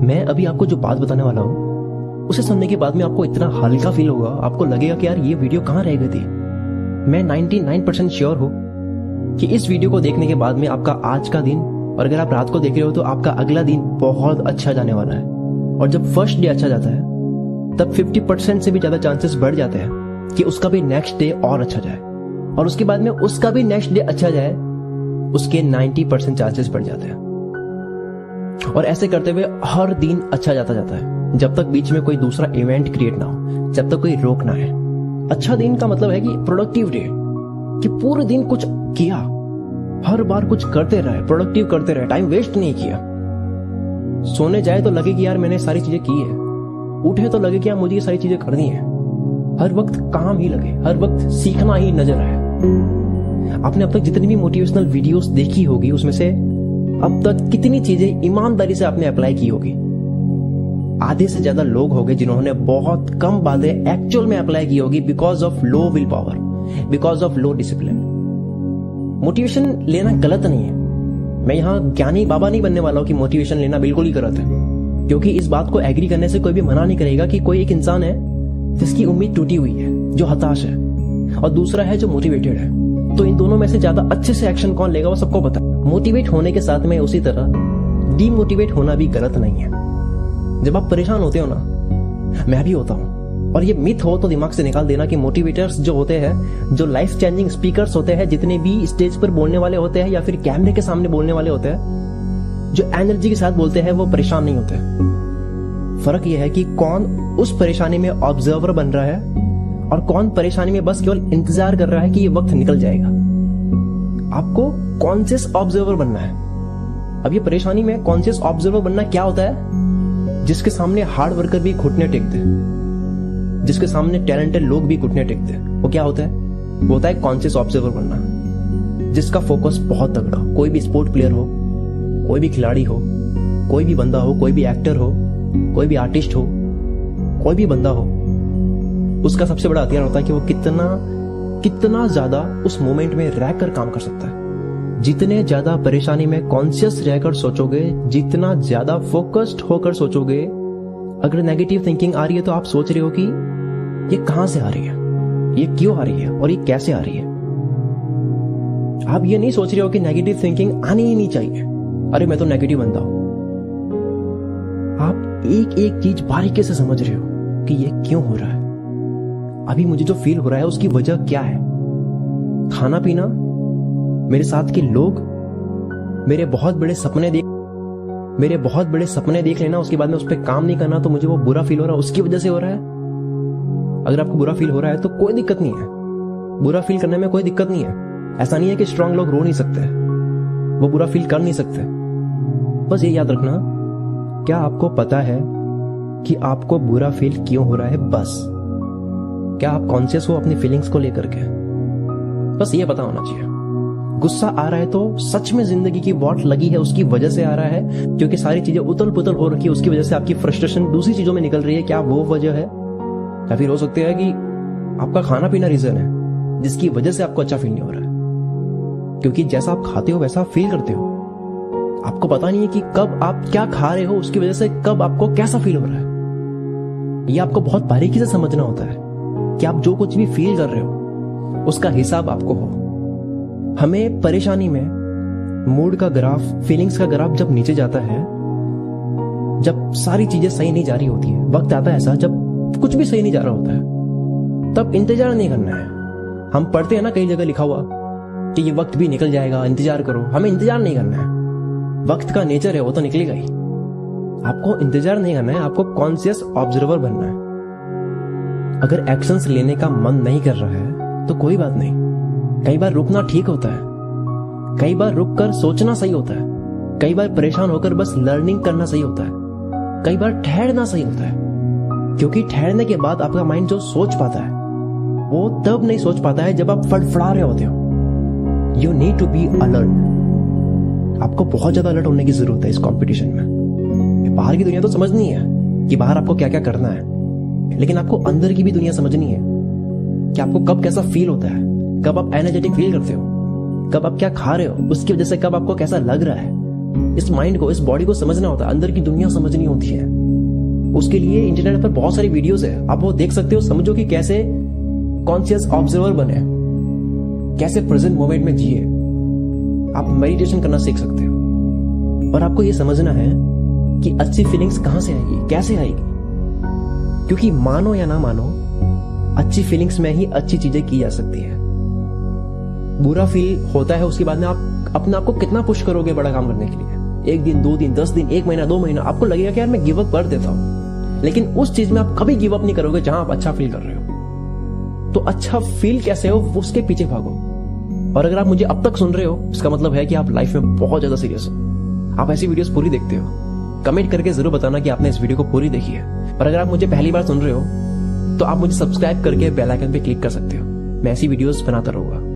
मैं अभी आपको जो बात बताने वाला हूँ उसे सुनने के बाद में आपको इतना हल्का फील होगा, आपको लगेगा कि यार ये वीडियो कहाँ रह गई थी। मैं 99% श्योर हूँ कि इस वीडियो को देखने के बाद में आपका आज का दिन, और अगर आप रात को देख रहे हो तो आपका अगला दिन बहुत अच्छा जाने वाला है। और जब फर्स्ट डे अच्छा जाता है तब 50% से भी ज्यादा चांसेस बढ़ जाते हैं कि उसका भी नेक्स्ट डे और अच्छा जाए, और उसके बाद में उसका भी नेक्स्ट डे अच्छा जाए, उसके 90% चांसेस बढ़ जाते हैं। और ऐसे करते हुए हर दिन अच्छा जाता जाता है, जब तक बीच में कोई दूसरा इवेंट क्रिएट ना हो, जब तक कोई रोक ना है। अच्छा दिन का मतलब है कि प्रोडक्टिव डे, कि पूरे दिन कुछ किया, हर बार कुछ करते रहे, प्रोडक्टिव करते रहे, टाइम वेस्ट नहीं किया। सोने जाए तो लगे कि यार मैंने सारी चीजें की है, उठे तो लगे कि यार मुझे ये सारी चीजें करनी है। हर वक्त काम ही लगे, हर वक्त सीखना ही नजर आए। आपने अब तक जितनी भी मोटिवेशनल वीडियोस देखी होगी उसमें से अब तक कितनी चीजें ईमानदारी से आपने अप्लाई की होगी? आधे से ज्यादा लोग होंगे जिन्होंने बहुत कम बातें एक्चुअल में अप्लाई की होगी because of low will power, because of low discipline. Motivation लेना गलत नहीं है। मैं यहाँ ज्ञानी बाबा नहीं बनने वाला हूं कि मोटिवेशन लेना बिल्कुल ही गलत है, क्योंकि इस बात को एग्री करने से कोई भी मना नहीं करेगा कि कोई एक इंसान है जिसकी उम्मीद टूटी हुई है, जो हताश है, और दूसरा है जो मोटिवेटेड है। तो इन दोनों में से ज्यादा अच्छे से एक्शन कौन लेगा वो सबको पता है। मोटिवेट होने के साथ में उसी तरह डीमोटिवेट होना भी गलत नहीं है। जब आप परेशान होते हो ना, मैं भी होता हूं, और ये मिथ हो तो दिमाग से निकाल देना कि मोटिवेटर्स जो होते हैं, जो लाइफ चेंजिंग स्पीकर्स होते हैं, जितने भी स्टेज पर बोलने वाले होते हैं या फिर कैमरे के सामने बोलने वाले होते हैं, जो एनर्जी के साथ बोलते हैं, वो परेशान नहीं होते। फर्क यह है कि कौन उस परेशानी में ऑब्जर्वर बन रहा है और कौन परेशानी में बस केवल इंतजार कर रहा है कि ये वक्त निकल जाएगा। आपको कॉन्शियस ऑब्जर्वर बनना है। अब ये परेशानी में कॉन्शियस ऑब्जर्वर बनना क्या होता है? जिसके सामने हार्ड वर्कर भी घुटने टेकते हैं, जिसके सामने टैलेंटेड लोग भी घुटने टेकते हैं, वो क्या होता है? वो होता है कॉन्शियस ऑब्जर्वर बनना, जिसका फोकस बहुत तगड़ा हो। कोई भी स्पोर्ट प्लेयर हो, कोई भी खिलाड़ी हो, कोई भी बंदा हो, कोई भी एक्टर हो, कोई भी आर्टिस्ट हो, कोई भी बंदा हो, उसका सबसे बड़ा हथियार होता है कि वो कितना ज्यादा उस मोमेंट में रहकर काम कर सकता है। जितने ज्यादा परेशानी में कॉन्शियस रहकर सोचोगे, जितना ज्यादा फोकस्ड होकर सोचोगे, अगर नेगेटिव थिंकिंग आ रही है तो आप सोच रहे हो कि ये कहां से आ रही है, ये क्यों आ रही है और ये कैसे आ रही है। आप ये नहीं सोच रहे हो कि नेगेटिव थिंकिंग आनी ही नहीं चाहिए, अरे मैं तो नेगेटिव बंदा हूं। आप एक एक चीज बारीकी से समझ रहे हो कि ये क्यों हो रहा है, अभी मुझे जो फील हो रहा है उसकी वजह क्या है। खाना पीना, मेरे साथ के लोग, मेरे बहुत बड़े सपने देख लेना, उसके बाद में उस पर काम नहीं करना तो मुझे वो बुरा फील हो रहा है, उसकी वजह से हो रहा है। अगर आपको बुरा फील हो रहा है तो कोई दिक्कत नहीं है, बुरा फील करने में कोई दिक्कत नहीं है। ऐसा नहीं है कि स्ट्रांग लोग रो नहीं सकते, वो बुरा फील कर नहीं सकते। बस ये याद रखना, क्या आपको पता है कि आपको बुरा फील क्यों हो रहा है? बस क्या आप कॉन्शियस हो अपनी फीलिंग्स को लेकर के? बस ये पता होना चाहिए। गुस्सा आ रहा है तो सच में जिंदगी की वॉट लगी है उसकी वजह से आ रहा है, क्योंकि सारी चीजें उतल पुतल हो रखी है, उसकी वजह से आपकी फ्रस्ट्रेशन दूसरी चीजों में निकल रही है। क्या वो वजह है? या फिर हो सकता है कि आपका खाना पीना रीजन है जिसकी वजह से आपको अच्छा फील नहीं हो रहा है, क्योंकि जैसा आप खाते हो वैसा फील करते हो। आपको पता नहीं है कि कब आप क्या खा रहे हो, उसकी वजह से कब आपको कैसा फील हो रहा है। ये आपको बहुत बारीकी से समझना होता है कि आप जो कुछ भी फील कर रहे हो उसका हिसाब आपको हो। हमें परेशानी में मूड का ग्राफ, फीलिंग्स का ग्राफ जब नीचे जाता है, जब सारी चीजें सही नहीं जा रही होती है, वक्त आता है ऐसा जब कुछ भी सही नहीं जा रहा होता है, तब इंतजार नहीं करना है। हम पढ़ते हैं ना कई जगह लिखा हुआ कि ये वक्त भी निकल जाएगा, इंतजार करो। हमें इंतजार नहीं करना है, वक्त का नेचर है वो तो निकलेगा ही। आपको इंतजार नहीं करना है, आपको कॉन्शियस ऑब्जर्वर बनना है। अगर एक्शंस लेने का मन नहीं कर रहा है तो कोई बात नहीं, कई बार रुकना ठीक होता है, कई बार रुककर सोचना सही होता है, कई बार परेशान होकर बस लर्निंग करना सही होता है, कई बार ठहरना सही होता है, क्योंकि ठहरने के बाद आपका माइंड जो सोच पाता है वो तब नहीं सोच पाता है जब आप फड़फड़ा रहे होते हो। You need to be alert. आपको बहुत ज्यादा अलर्ट होने की जरूरत है इस कॉम्पिटिशन में। बाहर की दुनिया तो समझनी है कि बाहर आपको क्या क्या करना है, लेकिन आपको अंदर की भी दुनिया समझनी है कि आपको कब कैसा फील होता है, कब आप एनर्जेटिक फील करते हो, कब आप क्या खा रहे हो, उसकी वजह से कब आपको कैसा लग रहा है, इस माइंड को, इस बॉडी को समझना होता है, अंदर की दुनिया समझनी होती है। उसके लिए इंटरनेट पर बहुत सारी वीडियोस है, आप वो देख सकते हो, समझो कि कैसे कॉन्शियस ऑब्जर्वर बने, कैसे प्रेजेंट मोमेंट में जिए। आप मेडिटेशन करना सीख सकते हो। और आपको ये समझना है कि अच्छी फीलिंग्स कहां से आएगी, कैसे आएगी, क्योंकि मानो या ना मानो, अच्छी फीलिंग्स में ही अच्छी चीजें की जा सकती है। बुरा फील होता है, उसके बाद में आप अपने आप को कितना पुश करोगे बड़ा काम करने के लिए, 1 दिन 2 दिन 10 दिन 1 महीना 2 महीना, आपको लगेगा कि यार मैं गिव अप कर देता हूं, लेकिन उस चीज में आप कभी गिव अप नहीं करोगे जहां आप अच्छा फील कर रहे हो। तो अच्छा फील कैसे हो, उसके पीछे भागो। और अगर आप मुझे अब तक सुन रहे हो, इसका मतलब है कि आप लाइफ में बहुत ज्यादा सीरियस हो, आप ऐसी वीडियोस पूरी देखते हो। कमेंट करके जरूर बताना कि आपने इस वीडियो को पूरी देखी है। और अगर आप मुझे पहली बार सुन रहे हो तो आप मुझे सब्सक्राइब करके बेल आइकन पे क्लिक कर सकते हो। मैं ऐसी वीडियोस बनाता रहूंगा।